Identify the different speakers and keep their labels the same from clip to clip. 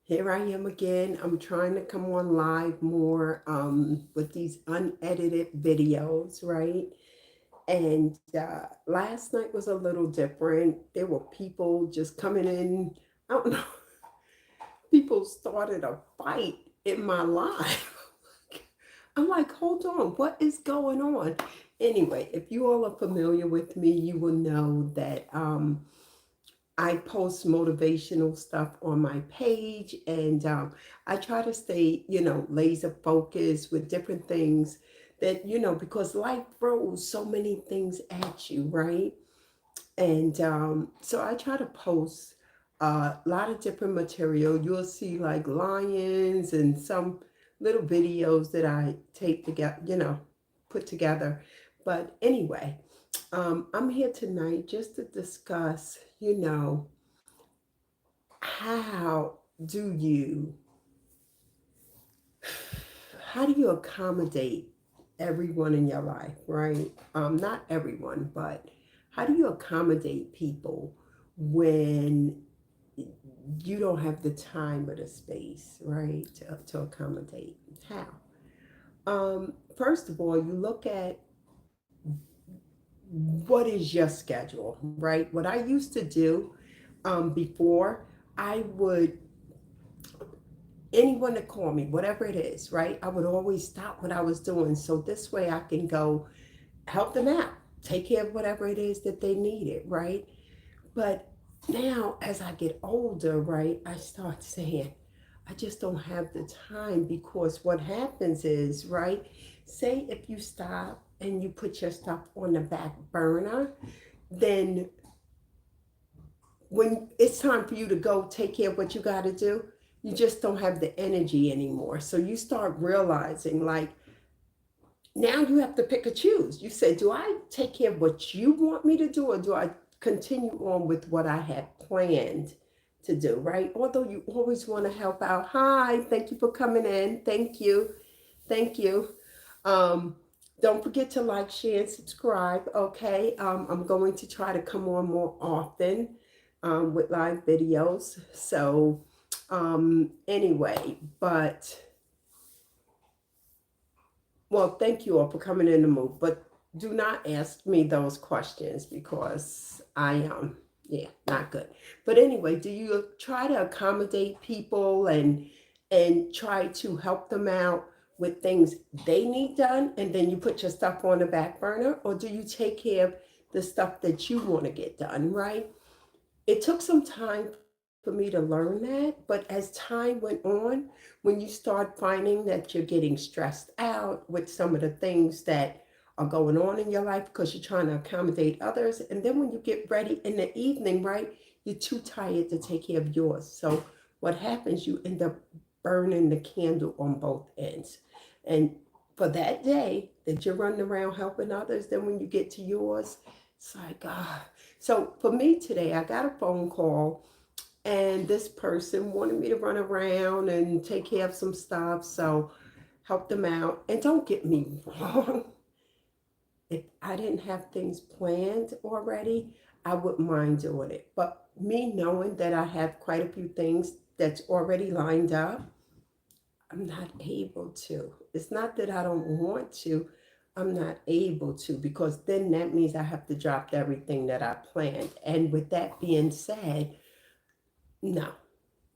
Speaker 1: Here I am again. I'm trying to come on live more with these unedited videos, right? And last night was a little different. There were people just coming in. I don't know. People started a fight in my live. I'm like, hold on, what is going on? Anyway, if you all are familiar with me, you will know that I post motivational stuff on my page, and I try to stay, laser focused with different things that, because life throws so many things at you, right? And so I try to post a lot of different material. You'll see like lions and some little videos that I take together, put together. But anyway, I'm here tonight just to discuss, how do you how do you accommodate everyone in your life, right? Not everyone, but how do you accommodate people when you don't have the time or the space, right, to accommodate? How? First of all, you look at what is your schedule, right? What I used to do before, I would anyone to call me, whatever it is, right? I would always stop what I was doing. So this way I can go help them out, take care of whatever it is that they needed, right? But now as I get older, right, I start saying, I just don't have the time because what happens is, right, say if you stop and you put your stuff on the back burner, then when it's time for you to go take care of what you got to do, you just don't have the energy anymore. So you start realizing, like, now you have to pick a choose. You say, do I take care of what you want me to do, or do I continue on with what I had planned to do, right? Although you always want to help out. Hi, thank you for coming in. Thank you. Thank you. Um, don't forget to like, share, and subscribe. Okay. I'm going to try to come on more often with live videos. So, anyway, but well, thank you all for coming in the mood. But do not ask me those questions because yeah, not good. But anyway, do you try to accommodate people and try to help them out with things they need done, and then you put your stuff on the back burner, or do you take care of the stuff that you want to get done, right? It took some time for me to learn that, but as time went on, when you start finding that you're getting stressed out with some of the things that are going on in your life because you're trying to accommodate others, and then when you get ready in the evening, right, you're too tired to take care of yours. So what happens, you end up burning the candle on both ends. And for that day that you're running around helping others, then when you get to yours, it's like, ah. So for me today, I got a phone call, and this person wanted me to run around and take care of some stuff. So help them out. And don't get me wrong, if I didn't have things planned already, I wouldn't mind doing it. But me knowing that I have quite a few things that's already lined up, I'm not able to. It's not that I don't want to, I'm not able to, because then that means I have to drop everything that I planned. And with that being said, no,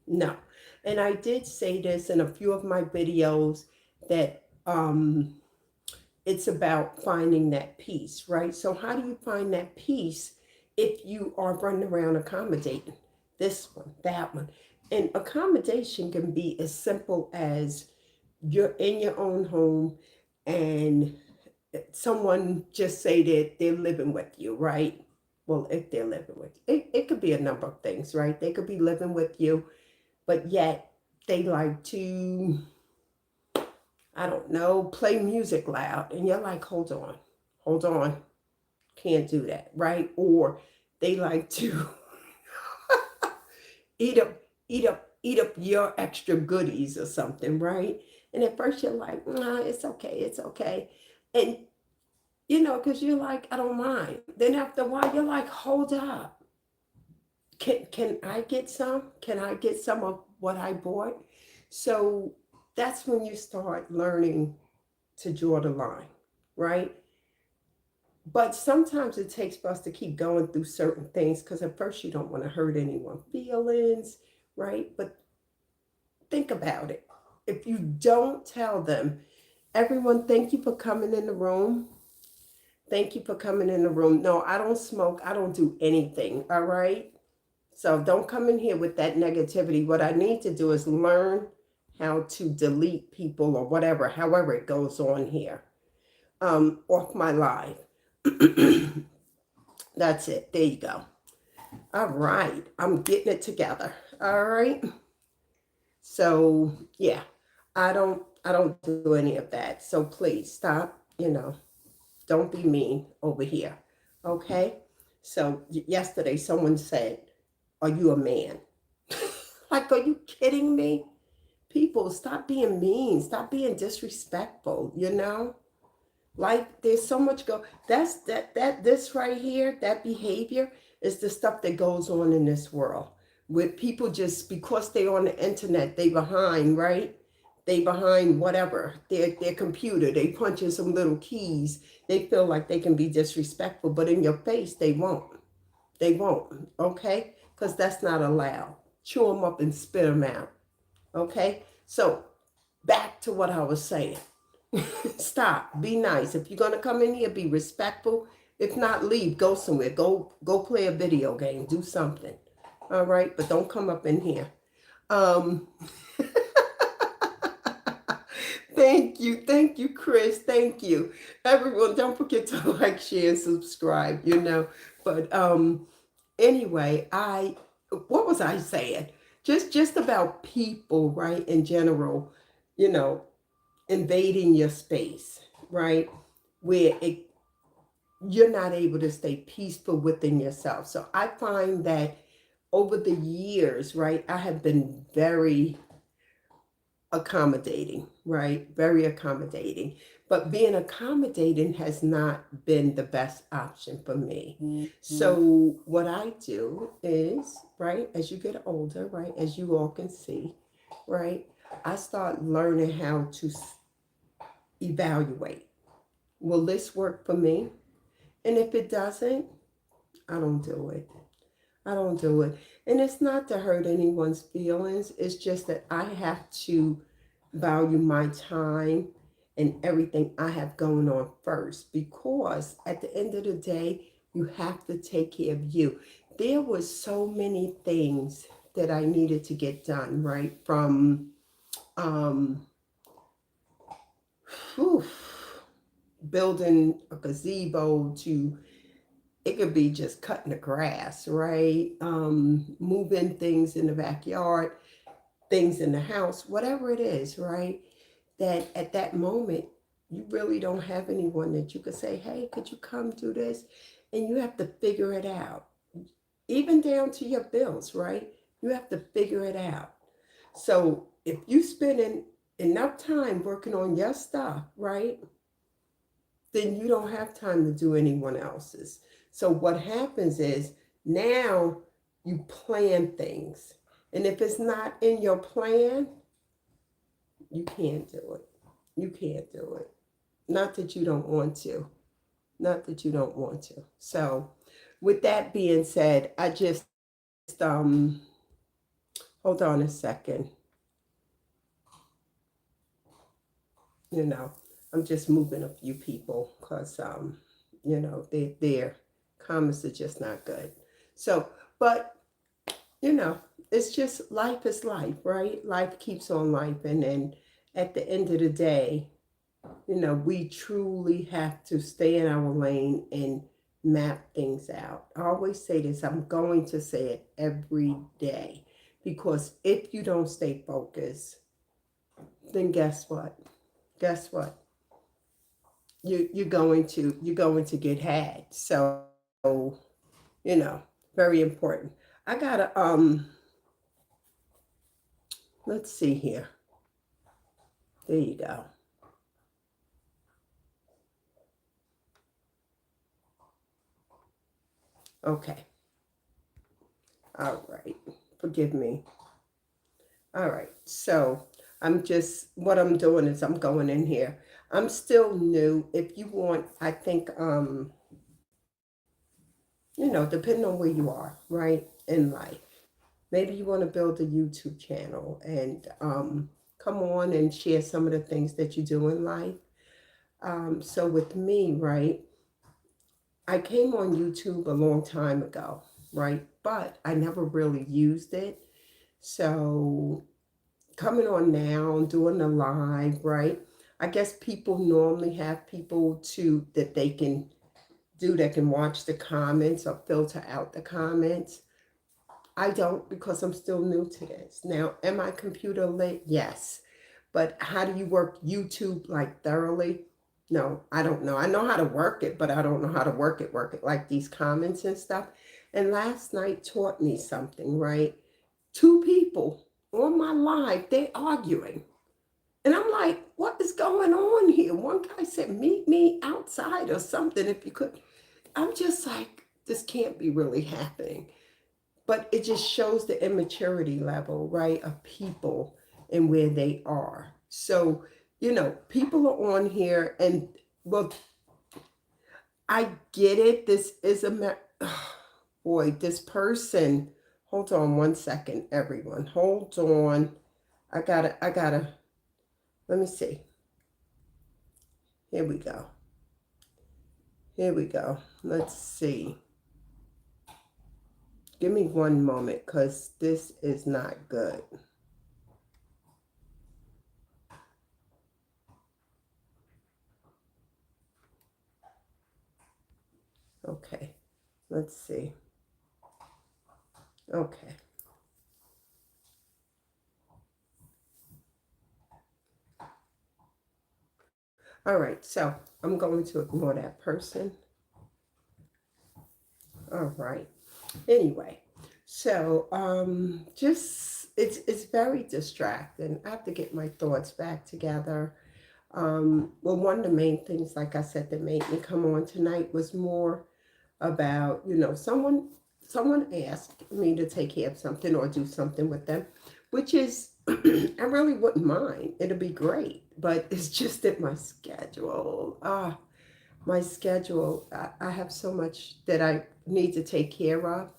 Speaker 1: no. And I did say this in a few of my videos that it's about finding that peace, right? So, how do you find that peace if you are running around accommodating this one, that one? And accommodation can be as simple as you're in your own home and someone just say that they're living with you, right? Well, if they're living with you, it could be a number of things, right? They could be living with you, but yet they like to, I don't know, play music loud. And you're like, hold on, can't do that, right? Or they like to eat up, eat up your extra goodies or something, right? And at first you're like, nah, it's okay, it's okay. And because you're like, I don't mind. Then after a while, you're like, hold up. Can I get some? Can I get some of what I bought. So that's when you start learning to draw the line, right? But sometimes it takes for us to keep going through certain things because at first you don't want to hurt anyone's feelings, right? But think about it. If you don't tell them, everyone, thank you for coming in the room. Thank you for coming in the room. No, I don't smoke. I don't do anything. All right. So don't come in here with that negativity. What I need to do is learn how to delete people or whatever, however it goes on here, off my live. That's it. There you go. All right. I'm getting it together. All right. So yeah, I don't do any of that. So please stop, don't be mean over here. Okay? So yesterday someone said, "Are you a man?" Like, are you kidding me? People, stop being mean. Stop being disrespectful, Like, there's so much this right here, that behavior is the stuff that goes on in this world. With people just because they on the internet, they behind, right? They behind whatever, their computer, they punch in some little keys. They feel like they can be disrespectful, but in your face, they won't. They won't, okay? Because that's not allowed. Chew them up and spit them out, okay? So back to what I was saying. Stop. Be nice. If you're gonna come in here, be respectful. If not, leave. Go somewhere. Go play a video game. Do something. All right, but don't come up in here. Um, thank you, Chris. Thank you, everyone. Don't forget to like, share, and subscribe. But anyway, what was I saying? Just about people, right? In general, you know, invading your space, right? Where you're not able to stay peaceful within yourself. So I find that over the years, right, I have been very accommodating, right? Very accommodating. But being accommodating has not been the best option for me. Mm-hmm. So what I do is, right, as you get older, right, as you all can see, right, I start learning how to evaluate. Will this work for me? And if it doesn't, I don't do it. I don't do it. And it's not to hurt anyone's feelings. It's just that I have to value my time and everything I have going on first. Because at the end of the day, you have to take care of you. There was so many things that I needed to get done, right? From whew, building a gazebo to it could be just cutting the grass, right? Moving things in the backyard, things in the house, whatever it is, right? That at that moment, you really don't have anyone that you could say, hey, could you come do this? And you have to figure it out. Even down to your bills, right? You have to figure it out. So if you spend enough time working on your stuff, right? Then you don't have time to do anyone else's. So what happens is now you plan things. And if it's not in your plan, you can't do it. You can't do it. Not that you don't want to. Not that you don't want to. So with that being said, I just hold on a second. You know, I'm just moving a few people because their comments are just not good. So, but it's just life is life, right? Life keeps on life, and then at the end of the day, we truly have to stay in our lane and map things out. I always say this, I'm going to say it every day, because if you don't stay focused, then guess what? Guess what? You're going to get had. So, very important. I gotta let's see here. There you go. Okay. All right. Forgive me. All right. So what I'm doing is I'm going in here. I'm still new. If you want, I think, depending on where you are, right, in life, maybe you want to build a YouTube channel and come on and share some of the things that you do in life. So with me, right, I came on YouTube a long time ago, right, but I never really used it. So coming on now, doing a live, right? I guess people normally have people that they can that can watch the comments or filter out the comments. I don't because I'm still new to this. Now, am I computer lit? Yes. But how do you work YouTube like thoroughly? No, I don't know. I know how to work it, but I don't know how to work it like these comments and stuff. And last night taught me something, right? Two people on my live, they arguing. And I'm like, what is going on here? One guy said, meet me outside or something if you could. I'm just like, this can't be really happening. But it just shows the immaturity level, right, of people and where they are. So, people are on here and, well, I get it. This is boy, this person, hold on one second, everyone. Hold on. I gotta, let me see. Here we go. Here we go. Let's see. Give me one moment because this is not good. Okay. Let's see. Okay. All right. So I'm going to ignore that person. All right. Anyway, so just it's very distracting. I have to get my thoughts back together. Well, one of the main things, like I said, that made me come on tonight was more about, someone asked me to take care of something or do something with them, which is I really wouldn't mind. It'll be great, but it's just that my schedule, I have so much that I need to take care of.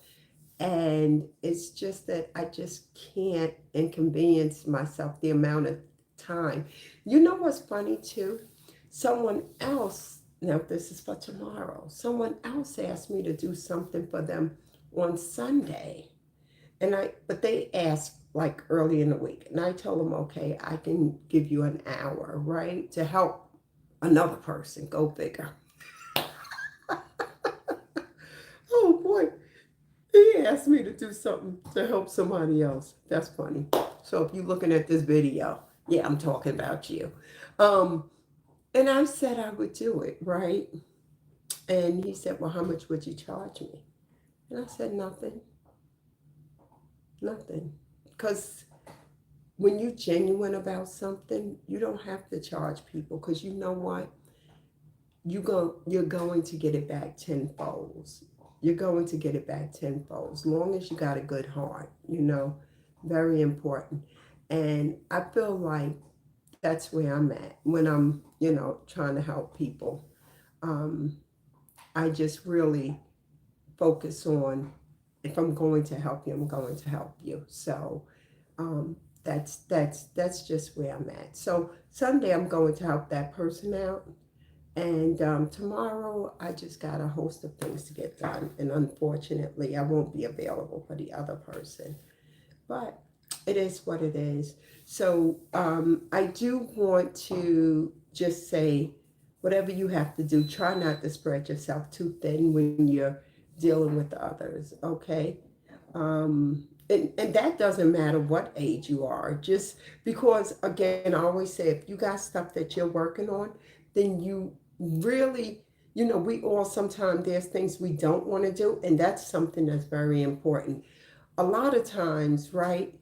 Speaker 1: And it's just that I just can't inconvenience myself the amount of time. You know what's funny too? Someone else, now this is for tomorrow, someone else asked me to do something for them on Sunday. But they asked like early in the week. And I told them, okay, I can give you an hour, right? To help another person. Go figure. Oh boy. He asked me to do something to help somebody else. That's funny. So if you're looking at this video, yeah, I'm talking about you. Um, and I said I would do it, right? And he said, well, how much would you charge me? And I said, nothing, nothing. Because when you're genuine about something, you don't have to charge people because you know what? You're going to get it back tenfold. You're going to get it back tenfold. As long as you got a good heart, very important. And I feel like that's where I'm at when I'm, trying to help people. Um, I just really focus on if I'm going to help you, I'm going to help you. So um, that's just where I'm at. So Sunday I'm going to help that person out. And tomorrow, I just got a host of things to get done. And unfortunately, I won't be available for the other person. But it is what it is. So I do want to just say whatever you have to do, try not to spread yourself too thin when you're dealing with others, okay? And that doesn't matter what age you are. Just because, again, I always say if you got stuff that you're working on, then you really, we all sometimes there's things we don't want to do, and that's something that's very important. A lot of times, right,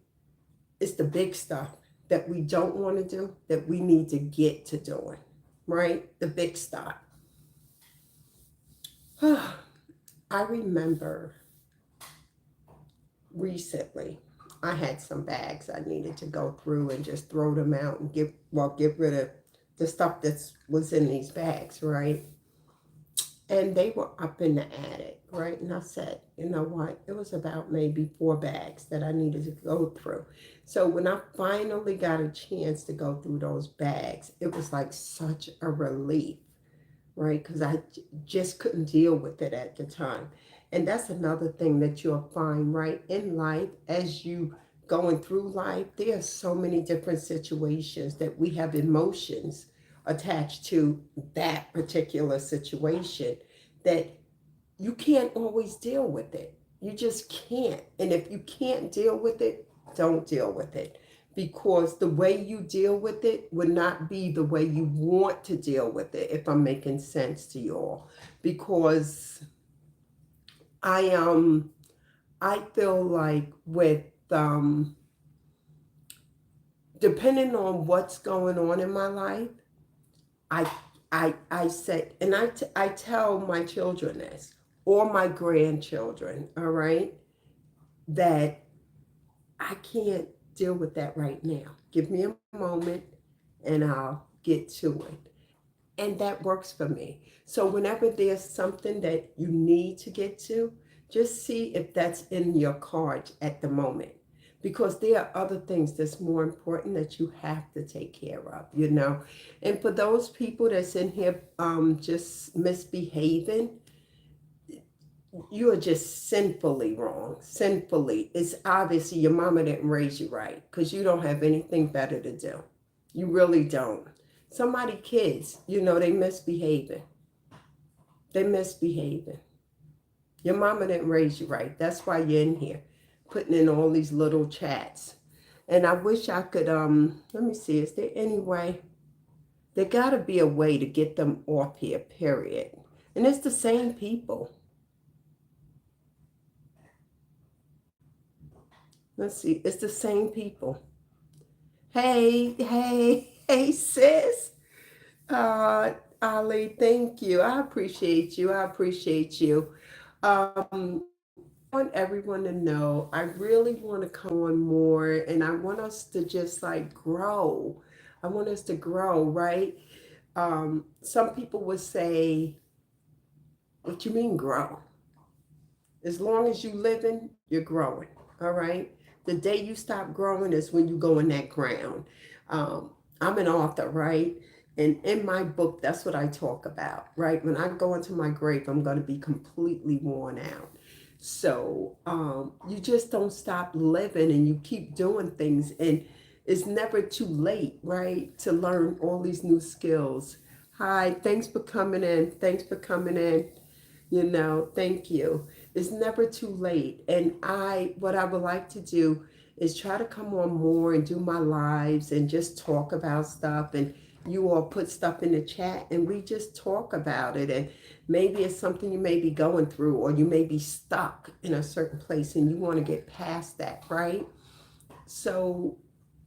Speaker 1: it's the big stuff that we don't want to do that we need to get to doing, right? The big stuff. I remember recently, I had some bags I needed to go through and just throw them out and get rid of the stuff that was in these bags, right? And they were up in the attic, right? And I said, you know what? It was about maybe 4 bags that I needed to go through. So when I finally got a chance to go through those bags, it was like such a relief, right? Because just couldn't deal with it at the time. And that's another thing that you'll find, right, in life as you going through life. There are so many different situations that we have emotions attached to that particular situation that you can't always deal with it. You just can't. And if you can't deal with it, don't deal with it. Because the way you deal with it would not be the way you want to deal with it, if I'm making sense to you all. Because I I feel like with depending on what's going on in my life, I I say, and I tell my children this, or my grandchildren, all right, that I can't deal with that right now. Give me a moment and I'll get to it. And that works for me. So whenever there's something that you need to get to, just see if that's in your cards at the moment. Because there are other things that's more important that you have to take care of, you know. And for those people that's in here just misbehaving, you are just sinfully wrong. Sinfully. It's obviously your mama didn't raise you right because you don't have anything better to do. You really don't. Somebody kids, you know, they misbehaving. They misbehaving. Your mama didn't raise you right. That's why you're in here, putting in all these little chats. And I wish I could let me see, is there any way? There gotta be a way to get them off here, period. And it's the same people. Let's see, it's the same people. Hey, hey, hey, sis. Uh, Ali, thank you. I appreciate you. I appreciate you. I want everyone to know I really want to come on more and I want us to just like grow. I want us to grow, right? Some people would say, what you mean grow? As long as you living, you're growing. All right. The day you stop growing is when you go in that ground. Um, I'm an author, right? And in my book, that's what I talk about, right? When I go into my grave, I'm going to be completely worn out. So you just don't stop living and you keep doing things. And it's never too late, right? To learn all these new skills. Hi, thanks for coming in. Thanks for coming in. You know, thank you. It's never too late. And what I would like to do is try to come on more and do my lives and just talk about stuff. And you all put stuff in the chat and we just talk about it. And maybe it's something you may be going through or you may be stuck in a certain place and you want to get past that, right? So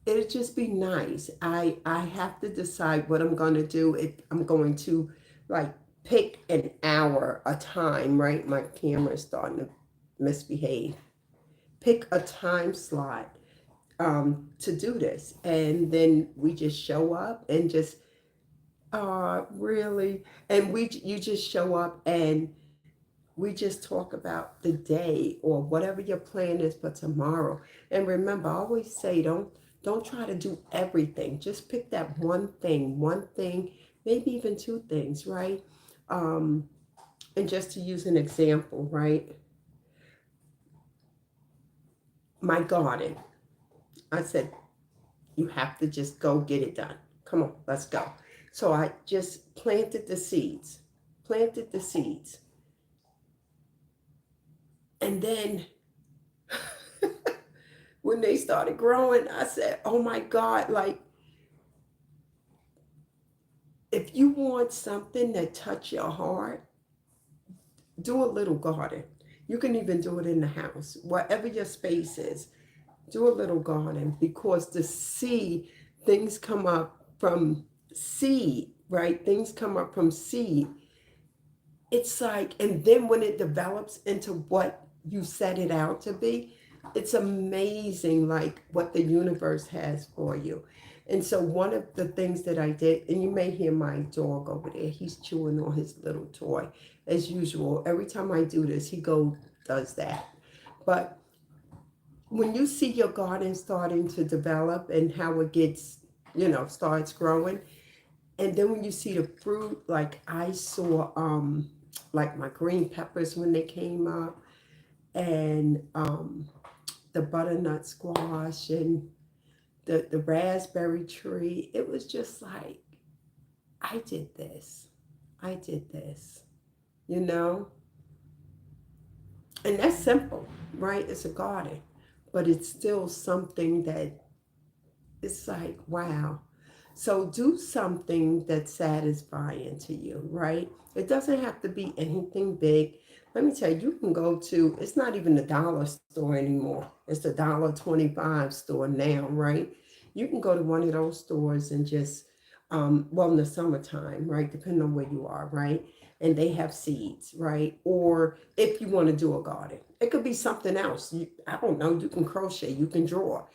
Speaker 1: it'd just be nice. I have to decide what I'm going to do. If I'm going to like pick an hour, a time, right? My camera's starting to misbehave. Pick a time slot to do this, and then we just show up and just really, and we you just show up and we just talk about the day or whatever your plan is for tomorrow. And remember, I always say don't try to do everything. Just pick that one thing, maybe even 2 things, right? Um, and just to use an example, right? My garden. I said, you have to just go get it done. Come on, let's go. So I just planted the seeds, planted the seeds. And then when they started growing, I said, oh my God, like if you want something that touch your heart, do a little garden. You can even do it in the house, wherever your space is. Do a little garden because to see things come up from seed, right? Things come up from seed. It's like, and then when it develops into what you set it out to be, It's amazing, like what the universe has for you. And so one of the things that I did, and you may hear my dog over there, he's chewing on his little toy as usual. Every time I do this, he does that. But when you see your garden starting to develop and how it gets, starts growing, and then when you see the fruit, like I saw, like my green peppers when they came up, and the butternut squash and the raspberry tree, it was just like, I did this. I did this, you know? And that's simple, right? It's a garden, but it's still something that it's like, wow. So do something that's satisfying to you, right? It doesn't have to be anything big. Let me tell you, you can go to, it's not even the dollar store anymore. It's the $1.25 store now, right? You can go to one of those stores and just, well, in the summertime, right? Depending on where you are, right? And they have seeds, right? Or if you want to do a garden, it could be something else. I don't know. You can crochet, you can draw.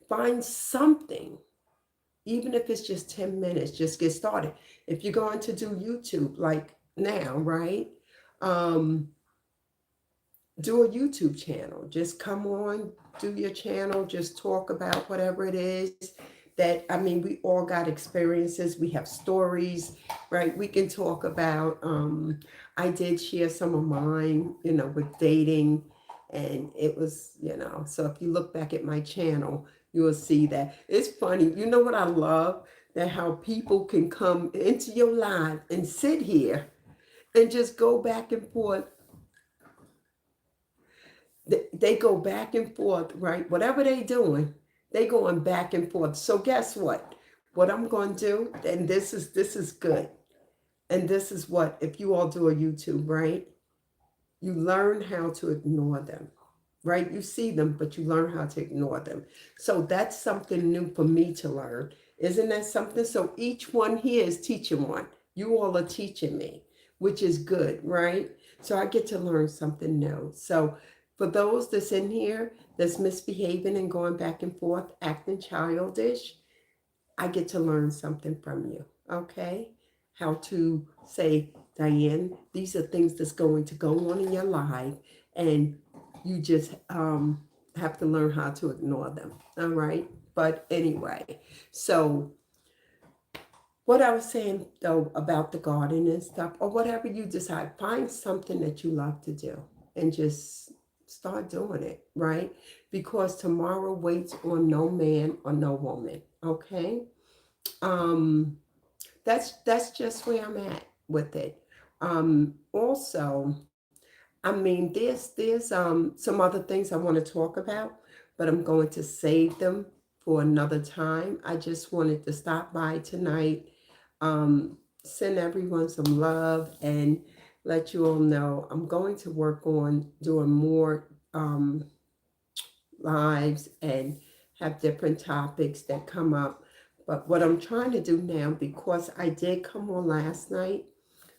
Speaker 1: Find something, even if it's just 10 minutes, just get started. If you're going to do YouTube like now, right? Um, do a YouTube channel. Just come on, do your channel, just talk about whatever it is that, I mean, we all got experiences, we have stories, right? We can talk about, I did share some of mine, with dating, and it was, so if you look back at my channel, you will see that. It's funny. You know what I love? That how people can come into your life and sit here and just go back and forth. They go back and forth, right? Whatever they doing, they going back and forth. So guess what? What I'm going to do, and this is good. And this is what, if you all do a YouTube, right? You learn how to ignore them, right? You see them, but you learn how to ignore them. So that's something new for me to learn. Isn't that something? So each one here is teaching one. You all are teaching me, which is good, right? So I get to learn something new. So for those that's in here that's misbehaving and going back and forth, acting childish, I get to learn something from you, okay? How to say, Diane, these are things that's going to go on in your life, and you just have to learn how to ignore them, all right? But anyway, so what I was saying though about the garden and stuff, or whatever you decide, find something that you love to do and just start doing it, right? Because tomorrow waits on no man or no woman, okay? Um, that's just where I'm at with it. Also, I mean, there's some other things I want to talk about, but I'm going to save them for another time. I just wanted to stop by tonight, send everyone some love, and let you all know I'm going to work on doing more lives and have different topics that come up. But what I'm trying to do now, because I did come on last night,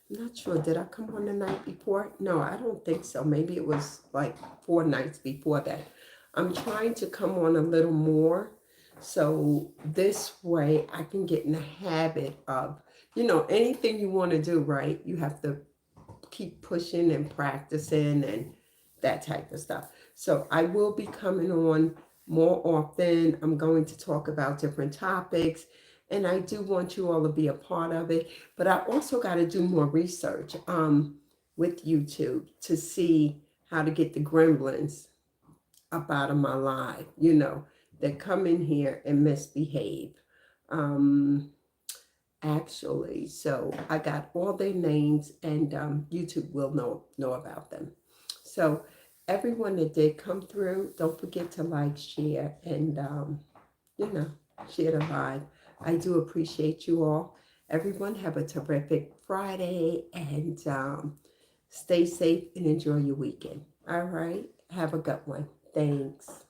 Speaker 1: I'm not sure, did I come on the night before? No, I don't think so. Maybe it was like 4 nights before that. I'm trying to come on a little more. So this way I can get in the habit of, anything you want to do, right? You have to keep pushing and practicing and that type of stuff. So I will be coming on more often. I'm going to talk about different topics, and I do want you all to be a part of it. But I also got to do more research with YouTube to see how to get the gremlins up out of my life, that come in here and misbehave. Um, Actually, so I got all their names, and YouTube will know about them. So everyone that did come through, don't forget to like, share, and you know share the live. I do appreciate you all. Everyone have a terrific Friday, and stay safe and enjoy your weekend. All right, have a good one. Thanks.